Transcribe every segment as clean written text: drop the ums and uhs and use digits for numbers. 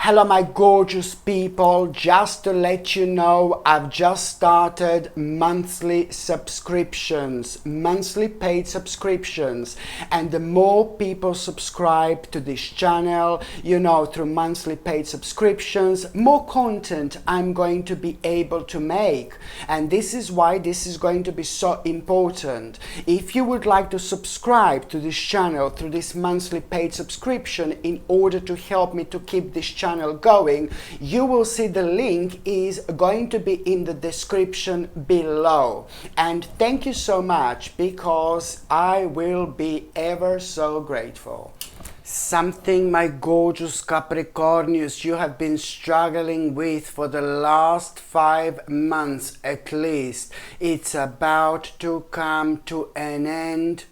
Hello my gorgeous people, just to let you know, I've just started monthly subscriptions, monthly paid subscriptions, and the more people subscribe to this channel, through monthly paid subscriptions, more content I'm going to be able to make. And this is why this is going to be so important. If you would like to subscribe to this channel through this monthly paid subscription in order to help me to keep this channel going, you will see the link is going to be in the description below. And thank you so much, because I will be ever so grateful. Something, my gorgeous Capricornius, you have been struggling with for the last 5 months at least. It's about to come to an end.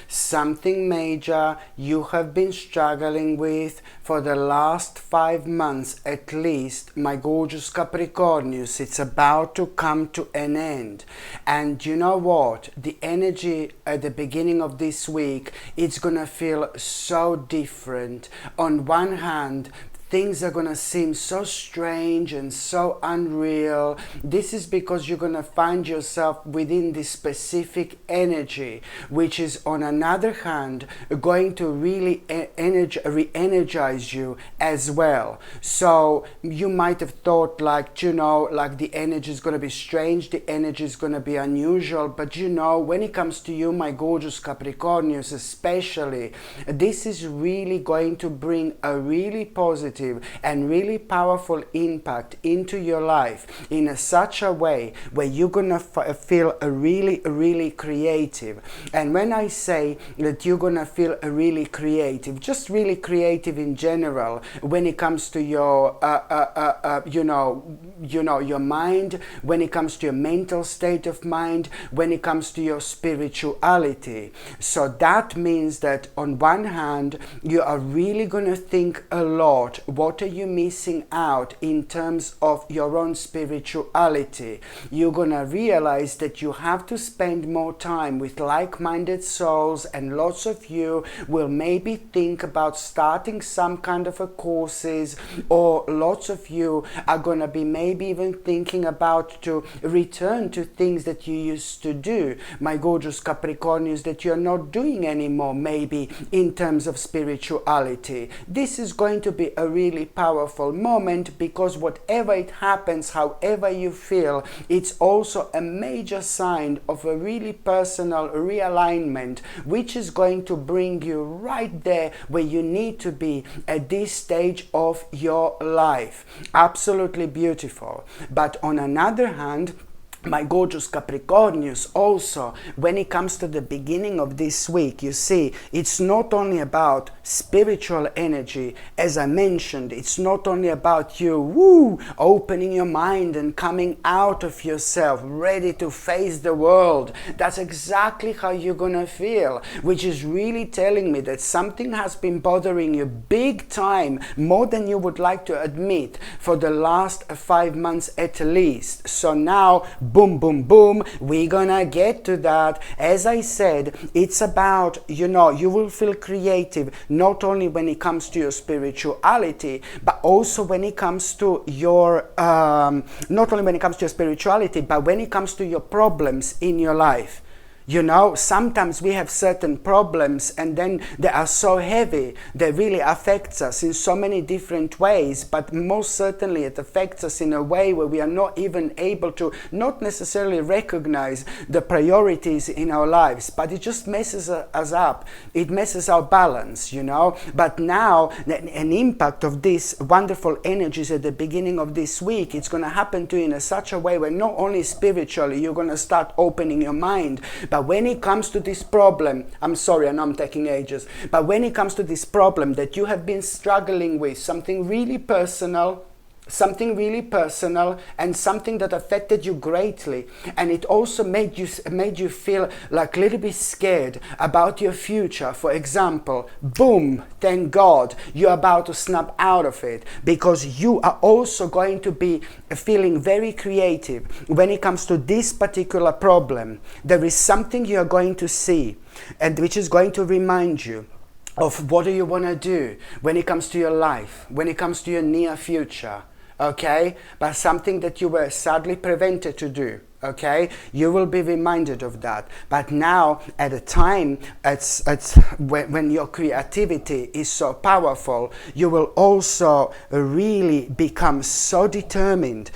Something major you have been struggling with for the last 5 months at least, my gorgeous Capricornius. It's about to come to an end. And you know what? The energy at the beginning of this week, it's gonna feel so different. On one hand, things are going to seem so strange and so unreal. This is because you're going to find yourself within this specific energy, which is on another hand going to really re-energize you as well. So you might have thought like the energy is going to be strange, the energy is going to be unusual, but when it comes to you, my gorgeous Capricornius especially, this is really going to bring a really positive and really powerful impact into your life in such a way where you're gonna feel really creative. And when I say that you're gonna feel really creative, just really creative in general, when it comes to your your mind, when it comes to your mental state of mind, when it comes to your spirituality. So that means that on one hand, you are really gonna think a lot. What are you missing out in terms of your own spirituality? You're gonna realize that you have to spend more time with like-minded souls, and lots of you will maybe think about starting some kind of a courses, or lots of you are gonna be maybe even thinking about to return to things that you used to do, my gorgeous Capricornians, that you're not doing anymore, maybe in terms of spirituality. This is going to be a really powerful moment, because whatever it happens, however you feel, it's also a major sign of a really personal realignment, which is going to bring you right there where you need to be at this stage of your life. Absolutely beautiful. But on another hand, my gorgeous Capricornius, also when it comes to the beginning of this week, you see, it's not only about spiritual energy. As I mentioned, it's not only about you opening your mind and coming out of yourself, ready to face the world. That's exactly how you're gonna feel, which is really telling me that something has been bothering you big time, more than you would like to admit, for the last 5 months at least. So now, boom, boom, boom, we're gonna get to that. As I said, it's about, you will feel creative, not only when it comes to your spirituality, but also when it comes to your, not only when it comes to your spirituality, but when it comes to your problems in your life. Sometimes we have certain problems, and then they are so heavy, they really affects us in so many different ways, but most certainly it affects us in a way where we are not even able to not necessarily recognize the priorities in our lives, but it just messes us up. It messes our balance, But now, an impact of these wonderful energies at the beginning of this week, it's going to happen to you in such a way where not only spiritually you're going to start opening your mind, but when it comes to this problem, I'm sorry, I know I'm taking ages, but when it comes to this problem that you have been struggling with, something really personal, and something that affected you greatly, and it also made you feel like a little bit scared about your future. For example, boom, thank God you're about to snap out of it, because you are also going to be feeling very creative when it comes to this particular problem. There is something you are going to see, and which is going to remind you of what do you want to do when it comes to your life, when it comes to your near future, okay? But something that you were sadly prevented to do, okay? You will be reminded of that. But now, at a time, when your creativity is so powerful, you will also really become so determined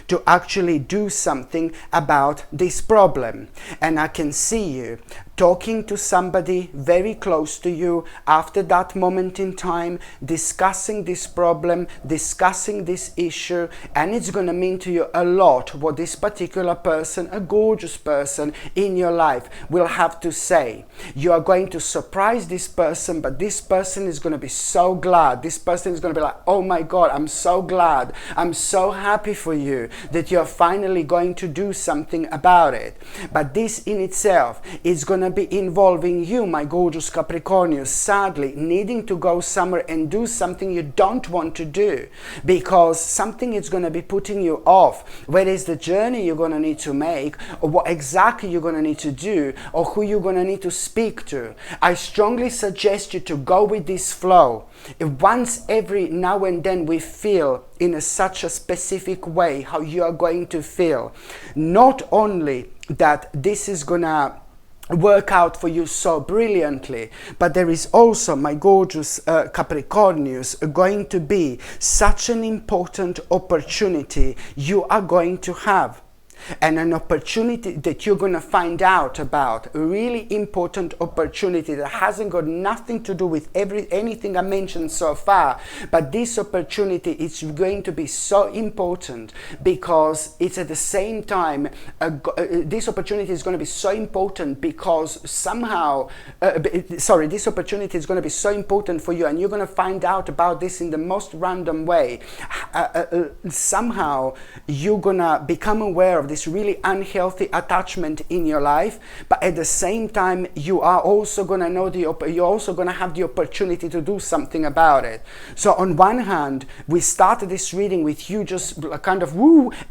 to actually do something about this problem. And I can see you talking to somebody very close to you after that moment in time, discussing this problem, discussing this issue, and it's going to mean to you a lot what this particular person, a gorgeous person in your life, will have to say. You are going to surprise this person, but this person is going to be so glad. This person is going to be like, oh my God, I'm so glad. I'm so happy for you that you're finally going to do something about it. But this in itself is going to be involving you, my gorgeous Capricornius, sadly needing to go somewhere and do something you don't want to do, because something is going to be putting you off. Where is the journey you're going to need to make, or what exactly you're going to need to do, or who you're going to need to speak to. I strongly suggest you to go with this flow. If once every now and then we feel in such a specific way how you are going to feel, not only that this is gonna work out for you so brilliantly, but there is also, my gorgeous Capricornius, going to be such an important opportunity you are going to have. And an opportunity that you're going to find out about, a really important opportunity that hasn't got nothing to do with anything I mentioned so far, but this opportunity is going to be so important because it's at the same time, this opportunity is going to be so important because somehow, this opportunity is going to be so important for you, and you're going to find out about this in the most random way. Somehow you're going to become aware of this really unhealthy attachment in your life, but at the same time you are also going to know you're also going to have the opportunity to do something about it. So on one hand, we started this reading with you just kind of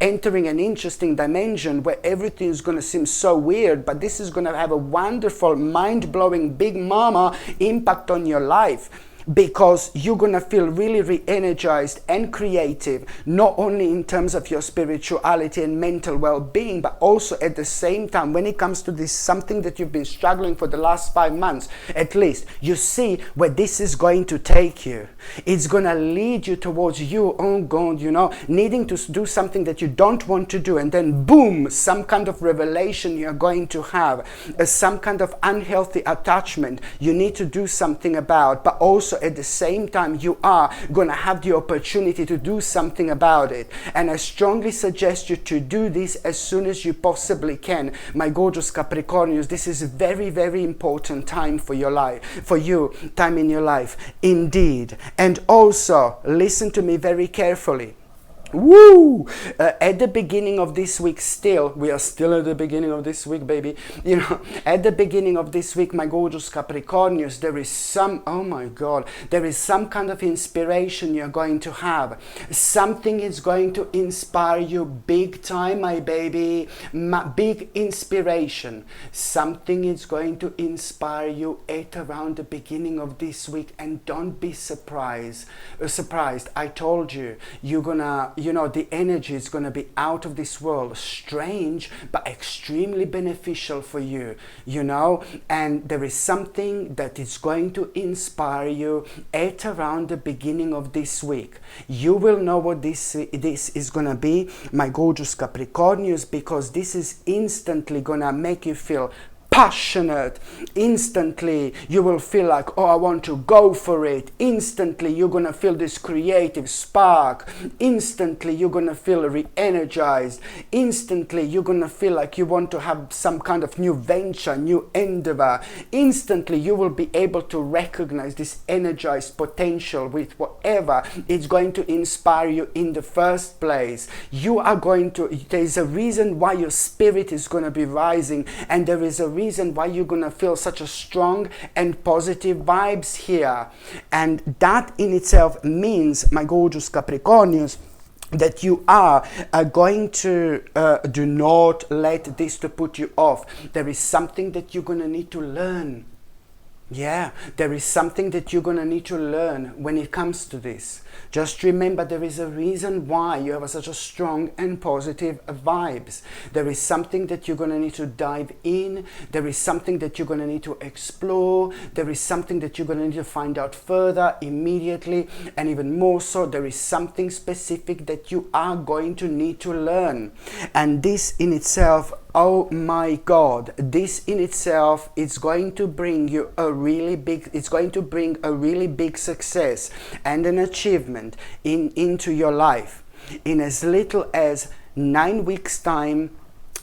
entering an interesting dimension where everything is going to seem so weird, but this is going to have a wonderful, mind-blowing, big mama impact on your life, because you're going to feel really re-energized and creative, not only in terms of your spirituality and mental well-being, but also at the same time when it comes to this something that you've been struggling for the last 5 months at least, you see where this is going to take you. It's going to lead you towards you, oh God, needing to do something that you don't want to do, and then boom, some kind of revelation you're going to have, some kind of unhealthy attachment you need to do something about, but also at the same time you are going to have the opportunity to do something about it. And I strongly suggest you to do this as soon as you possibly can, my gorgeous Capricornius. This is a very, very important time for your life, for you, time in your life, indeed. And also listen to me very carefully. At the beginning of this week, we are still at the beginning of this week, baby. At the beginning of this week, my gorgeous Capricornius, there is some kind of inspiration you're going to have. Something is going to inspire you big time, my baby. Big inspiration. Something is going to inspire you at around the beginning of this week, and don't be surprised. I told you, you're gonna, the energy is going to be out of this world, strange but extremely beneficial for you, and there is something that is going to inspire you at around the beginning of this week. You will know what this is going to be, my gorgeous Capricornius, because this is instantly going to make you feel passionate. Instantly you will feel like, oh, I want to go for it. Instantly you're going to feel this creative spark. Instantly you're going to feel re-energized. Instantly you're going to feel like you want to have some kind of new venture, new endeavor. Instantly you will be able to recognize this energized potential with whatever is going to inspire you in the first place. There's a reason why your spirit is going to be rising, and there is a reason why you're going to feel such a strong and positive vibes here. And that in itself means, my gorgeous Capricornius, that you are going to do not let this to put you off. There is something that you're going to need to learn. Yeah, there is something that you're going to need to learn when it comes to this. Just remember, there is a reason why you have such a strong and positive vibes. There is something that you're going to need to dive in. There is something that you're going to need to explore. There is something that you're going to need to find out further immediately. And even more so, there is something specific that you are going to need to learn. And this in itself, oh my God, this in itself is going to bring you it's going to bring a really big success and an achievement into your life in as little as 9 weeks time.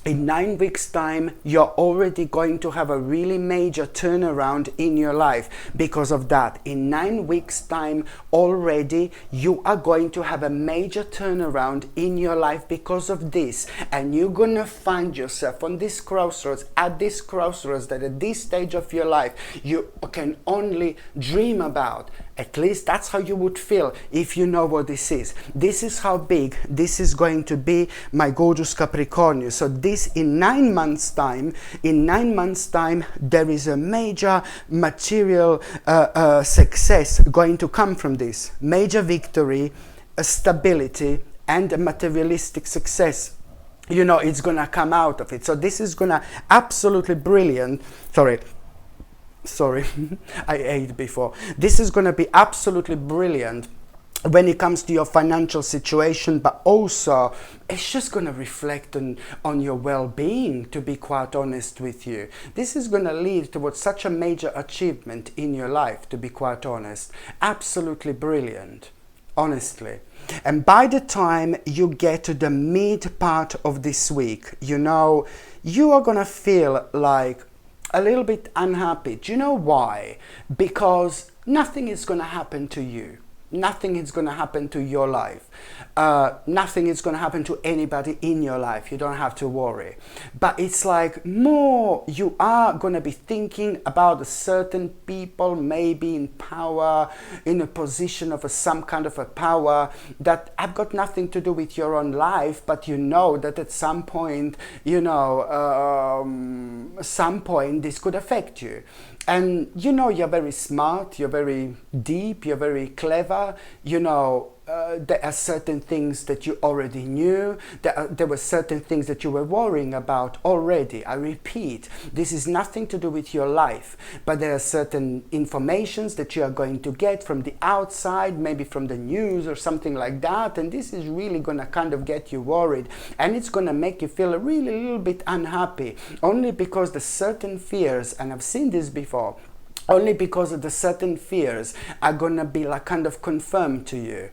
In 9 weeks time, you're already going to have a really major turnaround in your life because of that. In 9 weeks time already, you are going to have a major turnaround in your life because of this. And you're going to find yourself on this crossroads, at this crossroads that at this stage of your life, you can only dream about. At least that's how you would feel if you know what this is. This is how big this is going to be, my gorgeous Capricorn. So this in 9 months time, there is a major material success going to come from this. Major victory, a stability, and a materialistic success. You know, it's going to come out of it. So this is going to absolutely brilliant. Sorry, I ate before. This is going to be absolutely brilliant when it comes to your financial situation, but also it's just going to reflect on your well-being, to be quite honest with you. This is going to lead towards such a major achievement in your life, to be quite honest. Absolutely brilliant, honestly. And by the time you get to the mid part of this week, you know, you are going to feel like a little bit unhappy. Do you know why? Because nothing is going to happen to you. Nothing is going to happen to your life. Nothing is going to happen to anybody in your life. You don't have to worry. But it's like more you are going to be thinking about a certain people, maybe in power, in a position of some kind of a power that have got nothing to do with your own life, but you know that at some point, you know, some point this could affect you. And you know, you're very smart, you're very deep, you're very clever, you know, there are certain things that you already knew, there were certain things that you were worrying about already. I repeat, this is nothing to do with your life, but there are certain informations that you are going to get from the outside, maybe from the news or something like that, and this is really going to kind of get you worried, and it's going to make you feel really a little bit unhappy, only because the certain fears, and I've seen this before, only because of the certain fears are gonna be like kind of confirmed to you.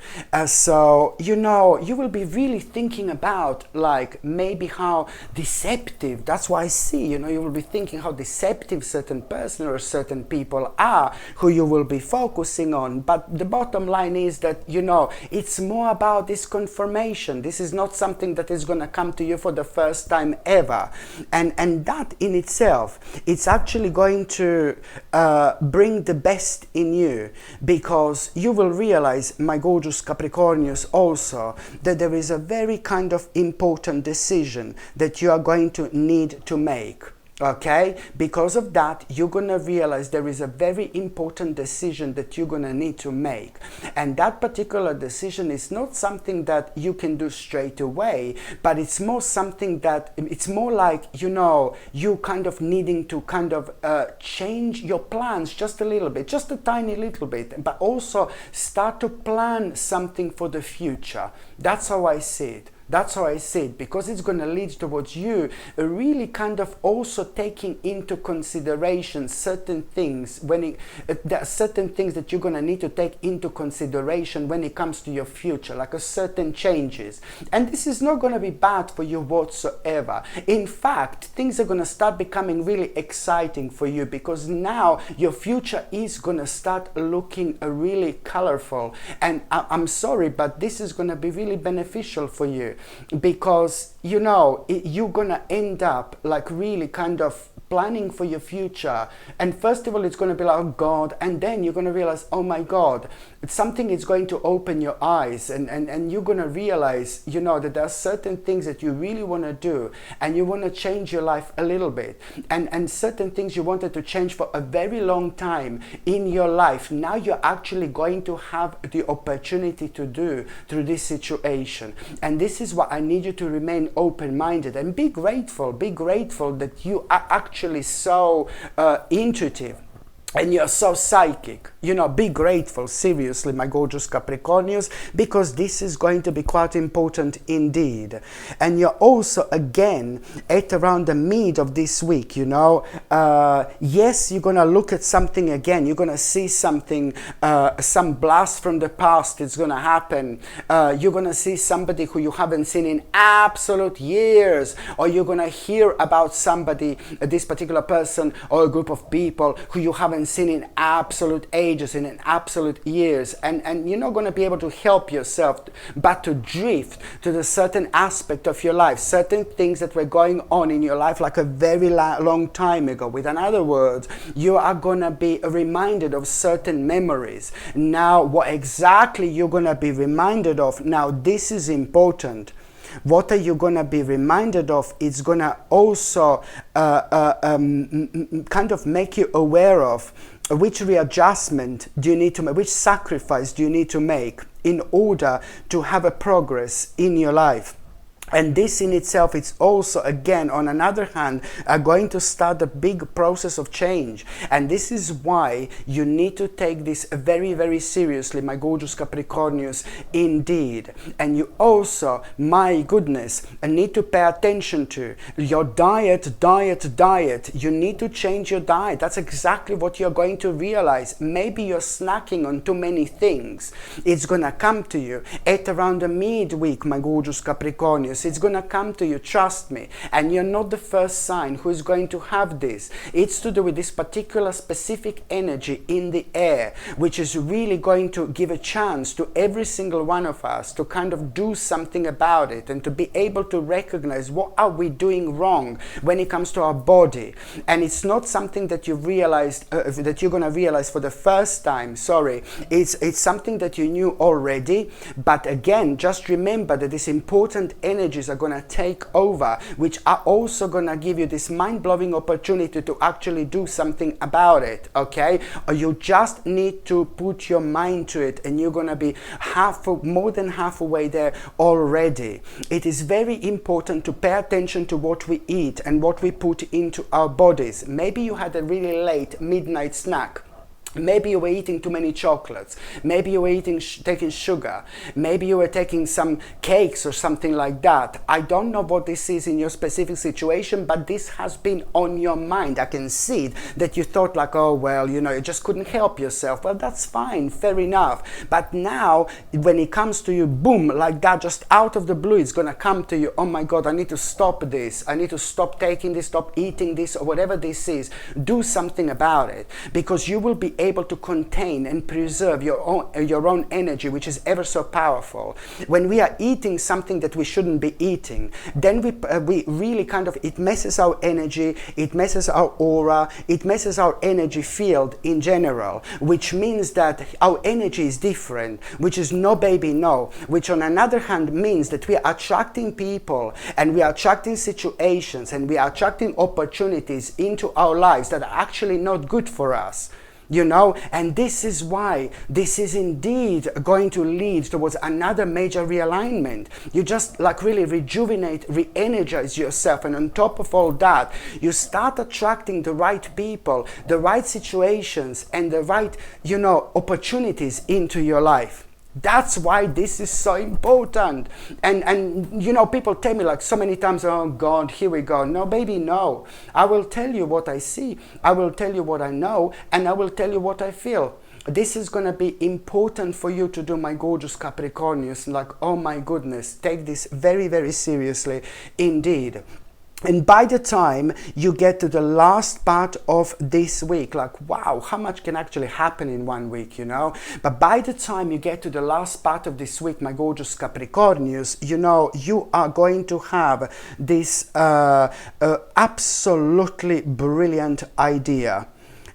So, you know, you will be really thinking about like maybe how deceptive, that's why I see, you know, you will be thinking how deceptive certain person or certain people are who you will be focusing on. But the bottom line is that, you know, it's more about this confirmation. This is not something that is gonna come to you for the first time ever. And that in itself, it's actually going to bring the best in you, because you will realize, my gorgeous Capricornius, also that there is a very kind of important decision that you are going to need to make. Okay, because of that, you're gonna realize there is a very important decision that you're gonna need to make, and that particular decision is not something that you can do straight away, but it's more something that it's more like, you know, you kind of needing to kind of change your plans just a little bit, just a tiny little bit, but also start to plan something for the future. That's how I see it. That's how I see it, because it's going to lead towards you really kind of also taking into consideration certain things there are certain things that you're going to need to take into consideration when it comes to your future, like a certain changes. And this is not going to be bad for you whatsoever. In fact, things are going to start becoming really exciting for you, because now your future is going to start looking really colorful. And I'm sorry, but this is going to be really beneficial for you, because, you know, you're gonna end up like really kind of planning for your future. And first of all, it's going to be like, oh God, and then you're going to realize, oh my God, something is going to open your eyes, and you're going to realize, you know, that there are certain things that you really want to do, and you want to change your life a little bit, and certain things you wanted to change for a very long time in your life, now you're actually going to have the opportunity to do through this situation. And this is what I need you to remain open-minded and be grateful that you are actually so intuitive and you're so psychic. You know, be grateful, seriously, my gorgeous Capricornians, because this is going to be quite important indeed. And you're also, again, at around the mid of this week, you know, yes, you're going to look at something again. You're going to see something, some blast from the past is going to happen. You're going to see somebody who you haven't seen in absolute years, or you're going to hear about somebody, this particular person or a group of people who you haven't seen in absolute ages, in an absolute years, and you're not going to be able to help yourself but to drift to the certain aspect of your life, certain things that were going on in your life like a very long time ago. With other words, you are going to be reminded of certain memories. Now, what exactly you're going to be reminded of, now this is important. What are you going to be reminded of? It's going to also kind of make you aware of which readjustment do you need to make, which sacrifice do you need to make in order to have a progress in your life. And this in itself, it's also, again, on another hand, going to start a big process of change. And this is why you need to take this very, very seriously, my gorgeous Capricornians, indeed. And you also, my goodness, need to pay attention to your diet. You need to change your diet. That's exactly what you're going to realize. Maybe you're snacking on too many things. It's going to come to you at around the midweek, my gorgeous Capricornians. It's going to come to you, trust me. And you're not the first sign who is going to have this. It's to do with this particular specific energy in the air, which is really going to give a chance to every single one of us to kind of do something about it and to be able to recognize what are we doing wrong when it comes to our body. And it's not something that you've realized, that you're going to realize for the first time, sorry. It's something that you knew already. But again, just remember that these important energies are going to take over, which are also going to give you this mind-blowing opportunity to actually do something about it, okay? Or you just need to put your mind to it, and you're going to be more than halfway there already. It is very important to pay attention to what we eat and what we put into our bodies. Maybe you had a really late midnight snack. Maybe you were eating too many chocolates. Maybe you were taking sugar. Maybe you were taking some cakes or something like that. I don't know what this is in your specific situation, but this has been on your mind. I can see that you thought like, oh, well, you know, you just couldn't help yourself. Well, that's fine, fair enough. But now, when it comes to you, boom, like that, just out of the blue, it's going to come to you, oh my God, I need to stop this. I need to stop taking this, stop eating this, or whatever this is. Do something about it, because you will be able to contain and preserve your own energy, which is ever so powerful. When we are eating something that we shouldn't be eating, then we really kind of, it messes our energy, it messes our aura, it messes our energy field in general, which means that our energy is different, which is no baby no, which on another hand means that we are attracting people and we are attracting situations and we are attracting opportunities into our lives that are actually not good for us. You know, and this is why this is indeed going to lead towards another major realignment. You just like really rejuvenate, re-energize yourself, and on top of all that, you start attracting the right people, the right situations, and the right, you know, opportunities into your life. That's why this is so important. And you know, people tell me like so many times, oh God, here we go. No, baby, no. I will tell you what I see. I will tell you what I know. And I will tell you what I feel. This is going to be important for you to do, my gorgeous Capricornians. Like, oh my goodness, take this very, very seriously indeed. And by the time you get to the last part of this week, like, wow, how much can actually happen in 1 week, you know? But by the time you get to the last part of this week, my gorgeous Capricornius, you know, you are going to have this absolutely brilliant idea.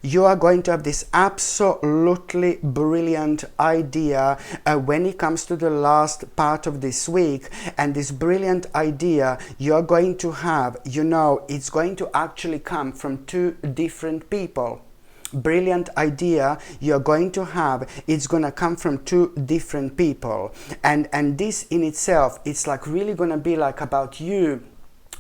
You are going to have this absolutely brilliant idea when it comes to the last part of this week. And this brilliant idea you're going to have, you know, it's going to actually come from 2 different people. Brilliant idea you're going to have, it's going to come from 2 different people. And this in itself, it's like really going to be like about you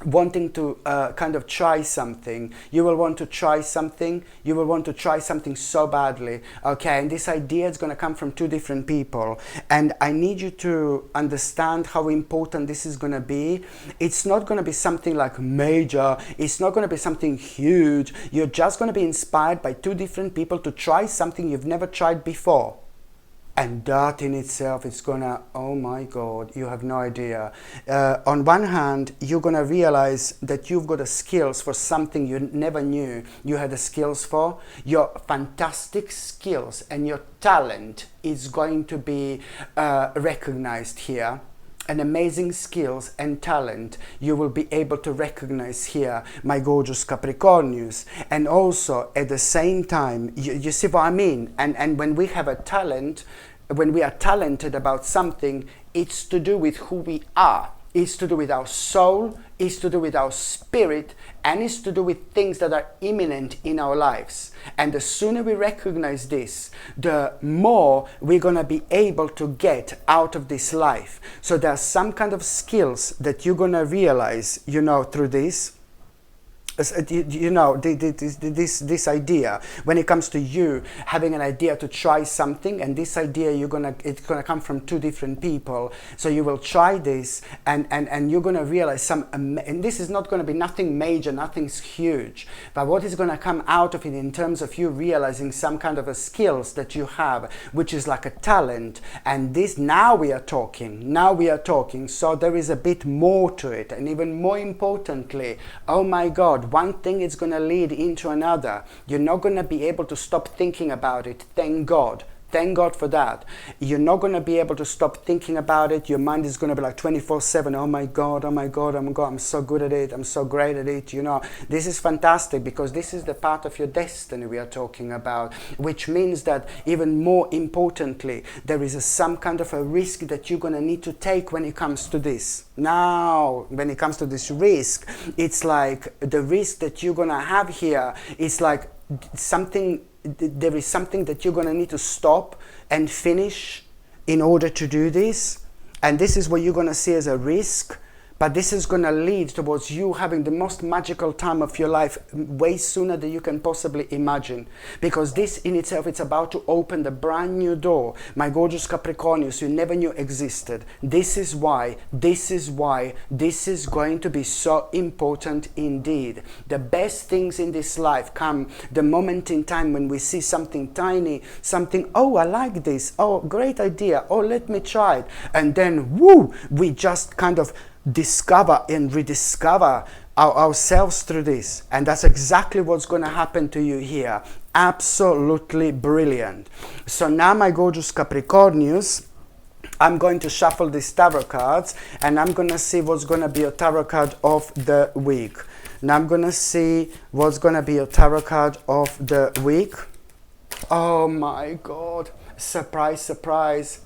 wanting to kind of try something. You will want to try something. You will want to try something so badly. Okay, and this idea is going to come from 2 different people. And I need you to understand how important this is going to be. It's not going to be something like major. It's not going to be something huge. You're just going to be inspired by 2 different people to try something you've never tried before. And that in itself is gonna, oh my God, you have no idea. On one hand, you're gonna realize that you've got the skills for something you never knew you had the skills for. Your fantastic skills and your talent is going to be recognized here. And amazing skills and talent you will be able to recognize here, my gorgeous Capricornius. And also at the same time, you see what I mean? And when we have a talent, when we are talented about something, it's to do with who we are. It's to do with our soul, it's to do with our spirit, and it's to do with things that are imminent in our lives. And the sooner we recognize this, the more we're going to be able to get out of this life. So there's some kind of skills that you're going to realize, you know, through this. You know, this idea, when it comes to you having an idea to try something, and this idea it's gonna come from 2 different people. So you will try this, and you're gonna realize and this is not gonna be nothing major, nothing's huge, but what is gonna come out of it in terms of you realizing some kind of a skills that you have, which is like a talent. And this, now we are talking. So there is a bit more to it, and even more importantly, oh my God, one thing is going to lead into another. You're not going to be able to stop thinking about it. Thank God. Thank God for that. You're not going to be able to stop thinking about it. Your mind is going to be like 24/7. Oh my God, oh my God, oh my God, I'm so good at it. I'm so great at it. You know, this is fantastic because this is the part of your destiny we are talking about, which means that even more importantly, there is some kind of a risk that you're going to need to take when it comes to this. Now, when it comes to this risk, it's like the risk that you're going to have here is like there is something that you're going to need to stop and finish in order to do this. And this is what you're going to see as a risk. But this is going to lead towards you having the most magical time of your life way sooner than you can possibly imagine. Because this in itself, it's about to open the brand new door, my gorgeous Capricornius, you never knew existed. This is why this is going to be so important indeed. The best things in this life come the moment in time when we see something tiny, something, oh, I like this, oh, great idea, oh, let me try it. And then, woo, we just kind of discover and rediscover ourselves through this. And that's exactly what's going to happen to you here. Absolutely brilliant. So now, my gorgeous Capricornius, I'm going to shuffle these tarot cards and I'm going to see what's going to be a tarot card of the week. Now I'm going to see what's going to be a tarot card of the week. Oh my God. Surprise, surprise.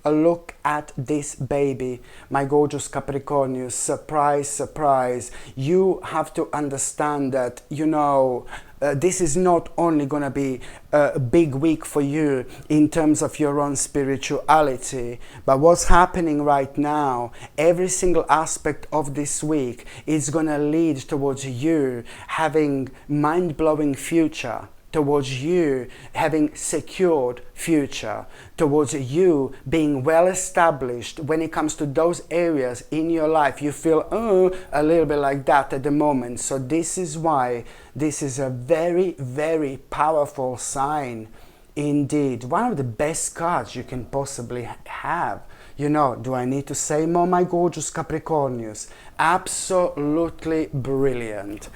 A look at this baby, my gorgeous Capricornius. Surprise, surprise. You have to understand that, you know, this is not only going to be a big week for you in terms of your own spirituality, but what's happening right now, every single aspect of this week is going to lead towards you having mind-blowing future, towards you having secured future, towards you being well established when it comes to those areas in your life you feel a little bit like that at the moment. So this is why this is a very, very powerful sign indeed. One of the best cards you can possibly have. You know, do I need to say more, my gorgeous Capricornius? Absolutely brilliant.